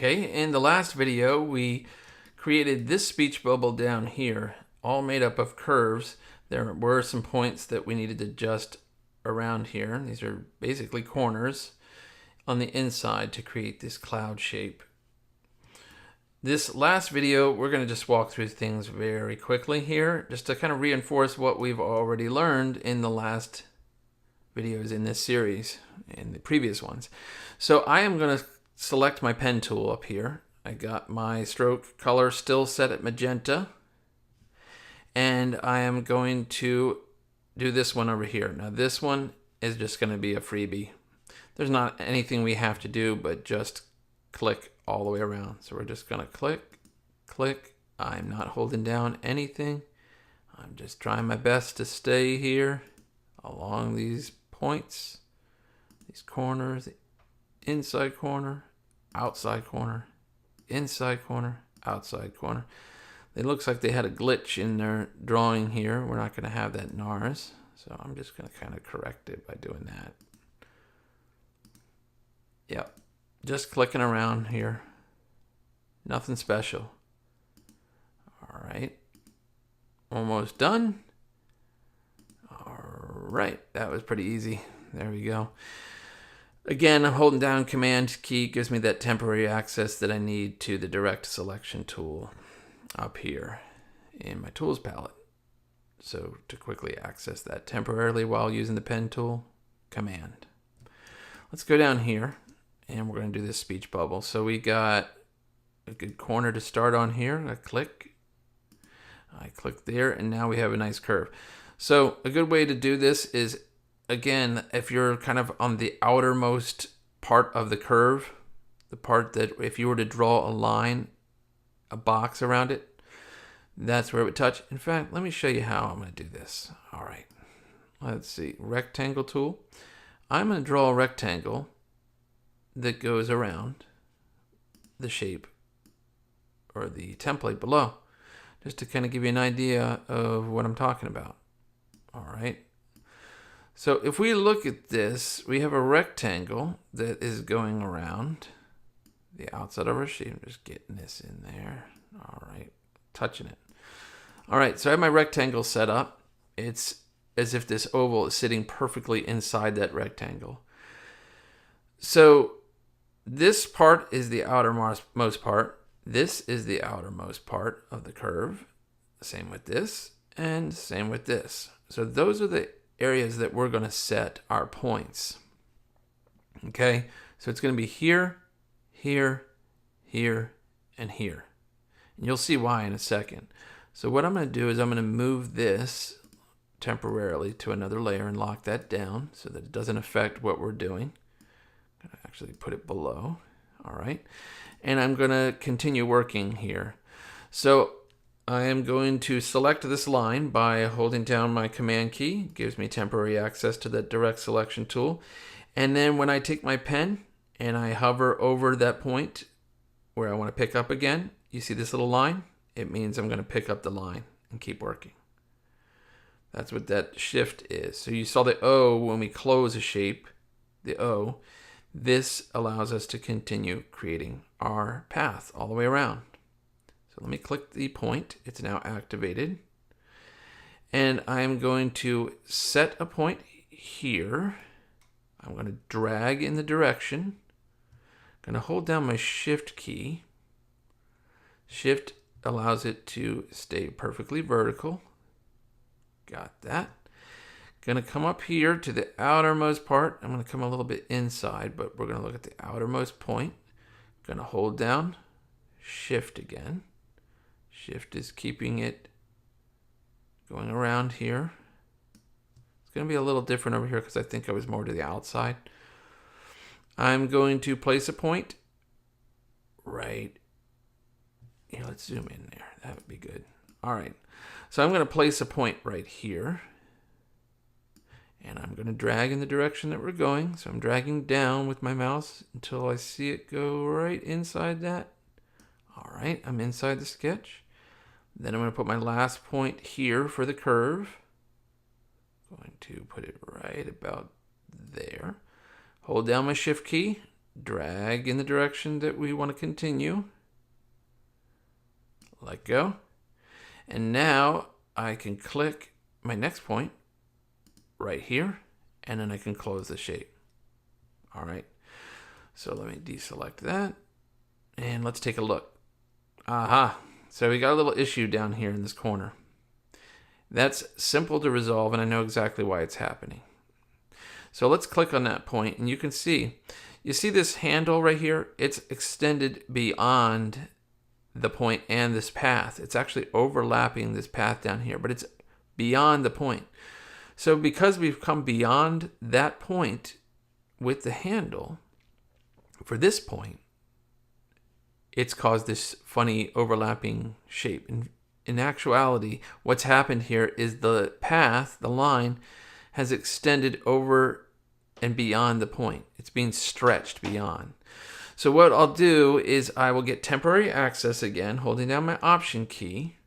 Okay, in the last video, we created this speech bubble down here, all made up of curves. There were some points that we needed to adjust around here. These are basically corners on the inside to create this cloud shape. This last video, we're going to just walk through things very quickly here, just to kind of reinforce what we've already learned in the last videos in this series, in the previous ones. So I am going to select my pen tool up here. I got my stroke color still set at magenta, and I am going to do this one over here. Now this one is just going to be a freebie. There's not anything we have to do but just click all the way around. So we're just going to click, click. I'm not holding down anything. I'm just trying my best to stay here along these points, these corners, inside corner, outside corner, inside corner, outside corner. It looks like they had a glitch in their drawing here. We're not going to have that in ours. So I'm just going to kind of correct it by doing that. Yep. Just clicking around here. Nothing special. All right. Almost done. All right. That was pretty easy. There we go. Again, I'm holding down Command key. Gives me that temporary access that I need to the direct selection tool up here in my tools palette. So to quickly access that temporarily while using the pen tool, Command. Let's go down here and we're going to do this speech bubble. So we got a good corner to start on here. I click there, and now we have a nice curve. So a good way to do this is, again, if you're kind of on the outermost part of the curve, the part that if you were to draw a line, a box around it, that's where it would touch. In fact, let me show you how I'm going to do this. All right, let's see, rectangle tool. I'm going to draw a rectangle that goes around the shape or the template below, just to kind of give you an idea of what I'm talking about. All right. So if we look at this, we have a rectangle that is going around the outside of our sheet. I'm just getting this in there. All right, touching it. All right, so I have my rectangle set up. It's as if this oval is sitting perfectly inside that rectangle. So this part is the outermost part. This is the outermost part of the curve. Same with this, and same with this. So those are the areas that we're going to set our points. Okay, so it's going to be here, here, here, and here. And you'll see why in a second. So what I'm going to do is I'm going to move this temporarily to another layer and lock that down so that it doesn't affect what we're doing. I'm going to actually put it below. All right, and I'm going to continue working here. So I am going to select this line by holding down my Command key. It gives me temporary access to that direct selection tool. And then when I take my pen and I hover over that point where I want to pick up again, you see this little line? It means I'm going to pick up the line and keep working. That's what that shift is. So you saw the O when we close a shape, the O. This allows us to continue creating our path all the way around. So let me click the point. It's now activated. And I'm going to set a point here. I'm going to drag in the direction. I'm going to hold down my Shift key. Shift allows it to stay perfectly vertical. Got that. Going to come up here to the outermost part. I'm going to come a little bit inside, but we're going to look at the outermost point. Going to hold down Shift again. Shift is keeping it going around here. It's going to be a little different over here because I think I was more to the outside. I'm going to place a point right here. Let's zoom in there. That would be good. All right. So I'm going to place a point right here. And I'm going to drag in the direction that we're going. So I'm dragging down with my mouse until I see it go right inside that. All right, I'm inside the sketch. Then I'm going to put my last point here for the curve. Going to put it right about there. Hold down my Shift key, drag in the direction that we want to continue, let go, and now I can click my next point right here, and then I can close the shape. All right, so let me deselect that, and let's take a look. Aha, so we got a little issue down here in this corner. That's simple to resolve, and I know exactly why it's happening. So let's click on that point, and you can see, you see this handle right here? It's extended beyond the point and this path. It's actually overlapping this path down here, but it's beyond the point. So because we've come beyond that point with the handle, for this point, it's caused this funny overlapping shape. In actuality, what's happened here is the path, the line, has extended over and beyond the point. It's being stretched beyond. So what I'll do is I will get temporary access again, holding down my Option key.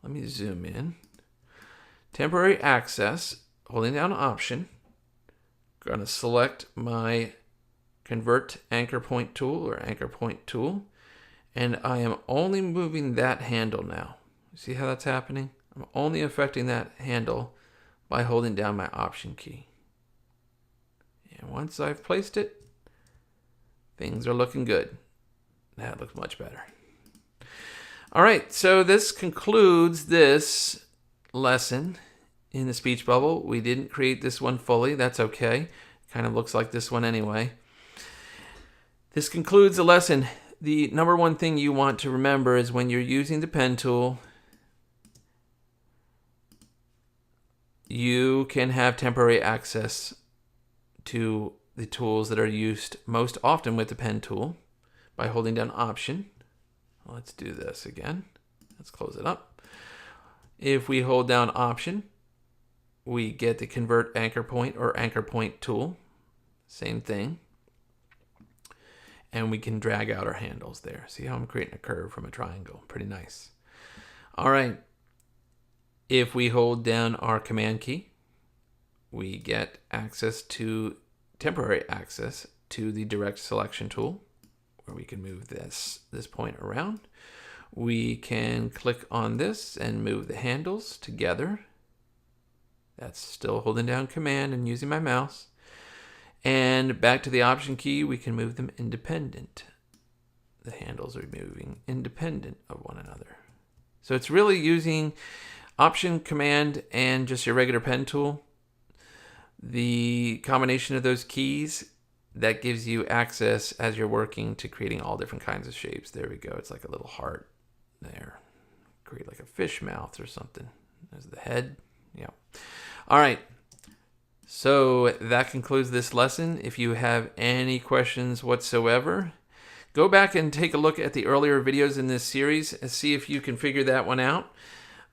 Let me zoom in. Temporary access, holding down Option. I'm going to select my Convert Anchor Point tool or Anchor Point tool, and I am only moving that handle now. See how that's happening? I'm only affecting that handle by holding down my Option key. And once I've placed it, things are looking good. That looks much better. All right, so this concludes this lesson in the speech bubble. We didn't create this one fully. That's okay. Kind of looks like this one anyway. This concludes the lesson. The number one thing you want to remember is when you're using the pen tool, you can have temporary access to the tools that are used most often with the pen tool by holding down Option. Let's do this again. Let's close it up. If we hold down Option, we get the Convert Anchor Point or Anchor Point tool. Same thing. And we can drag out our handles there. See how I'm creating a curve from a triangle? Pretty nice. All right. If we hold down our Command key, we get temporary access to the Direct Selection tool, where we can move this point around. We can click on this and move the handles together. That's still holding down Command and using my mouse. And back to the Option key, we can move them independent. The handles are moving independent of one another. So it's really using Option, Command, and just your regular pen tool. The combination of those keys, that gives you access as you're working to creating all different kinds of shapes. There we go. It's like a little heart there. Create like a fish mouth or something. There's the head. Yeah. All right. So that concludes this lesson. If you have any questions whatsoever, go back and take a look at the earlier videos in this series and see if you can figure that one out.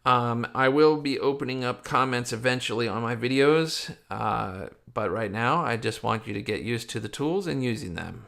I will be opening up comments eventually on my videos, but right now I just want you to get used to the tools and using them.